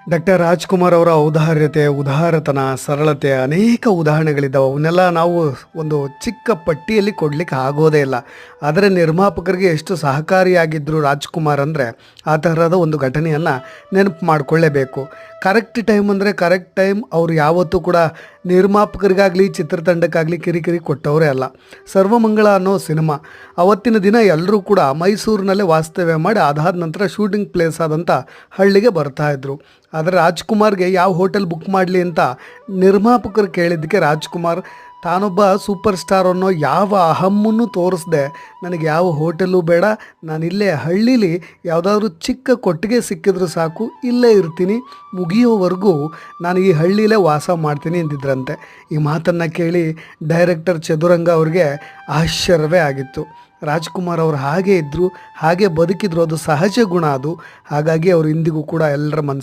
Doctor Rajkumar ಅವರ ಔದಾರ್ಯತೆ, ಉದಾರತನ, ಸರಳತೆ ಅನೇಕ ಉದಾಹರಣೆಗಳಿದ್ದಾವೆ. ಅವನ್ನೆಲ್ಲ ನಾವು ಒಂದು ಚಿಕ್ಕ ಪಟ್ಟಿಯಲ್ಲಿ ಕೊಡಲಿಕ್ಕೆ ಆಗೋದೇ ಇಲ್ಲ. ಆದರೆ ನಿರ್ಮಾಪಕರಿಗೆ ಎಷ್ಟು ಸಹಕಾರಿಯಾಗಿದ್ದರು ರಾಜ್ಕುಮಾರ್ ಅಂದರೆ ಆ ಥರದ ಒಂದು ಘಟನೆಯನ್ನು ನೆನಪು ಮಾಡಿಕೊಳ್ಳೇಬೇಕು. ಕರೆಕ್ಟ್ ಟೈಮ್ ಅಂದರೆ ಕರೆಕ್ಟ್ ಟೈಮ್. ಅವರು ಯಾವತ್ತೂ ಕೂಡ ನಿರ್ಮಾಪಕರಿಗಾಗಲಿ ಚಿತ್ರತಂಡಕ್ಕಾಗಲಿ ಕಿರಿಕಿರಿ ಕೊಟ್ಟವರೇ ಅಲ್ಲ. ಸರ್ವಮಂಗಳ ಅನ್ನೋ ಸಿನಿಮಾ ಅವತ್ತಿನ ದಿನ ಎಲ್ಲರೂ ಕೂಡ ಮೈಸೂರಿನಲ್ಲೇ ವಾಸ್ತವ್ಯ ಮಾಡಿ ಅದಾದ ನಂತರ ಶೂಟಿಂಗ್ ಪ್ಲೇಸ್ ಆದಂಥ ಹಳ್ಳಿಗೆ ಬರ್ತಾಯಿದ್ರು. ಆದರೆ ರಾಜ್ಕುಮಾರ್ಗೆ ಯಾವ ಹೋಟೆಲ್ ಬುಕ್ ಮಾಡಲಿ ಅಂತ ನಿರ್ಮಾಪಕರು ಕೇಳಿದ್ದಕ್ಕೆ ರಾಜ್ಕುಮಾರ್ ತಾನೊಬ್ಬ ಸೂಪರ್ ಸ್ಟಾರ್ ಅನ್ನೋ ಯಾವ ಅಹಮ್ಮನ್ನು ತೋರಿಸ್ದೆ, ನನಗೆ ಯಾವ ಹೋಟೆಲು ಬೇಡ, ನಾನಿಲ್ಲೇ ಹಳ್ಳೀಲಿ ಯಾವುದಾದ್ರೂ ಚಿಕ್ಕ ಕೊಟ್ಟಿಗೆ ಸಿಕ್ಕಿದ್ರೂ ಸಾಕು, ಇಲ್ಲೇ ಇರ್ತೀನಿ, ಮುಗಿಯೋವರೆಗೂ ನಾನು ಈ ಹಳ್ಳಿಲೇ ವಾಸ ಮಾಡ್ತೀನಿ ಅಂದಿದ್ರಂತೆ. ಈ ಮಾತನ್ನು ಕೇಳಿ ಡೈರೆಕ್ಟರ್ ಚದುರಂಗ ಅವ್ರಿಗೆ ಆಶ್ಚರ್ಯವೇ ಆಗಿತ್ತು. ರಾಜ್ಕುಮಾರ್ ಅವರು ಹಾಗೇ ಇದ್ದರು, ಹಾಗೆ ಬದುಕಿದ್ರು, ಅದು ಸಹಜ ಗುಣ ಅದು. ಹಾಗಾಗಿ ಅವರು ಇಂದಿಗೂ ಕೂಡ ಎಲ್ಲರ ಮನಸ್ಸಲ್ಲಿ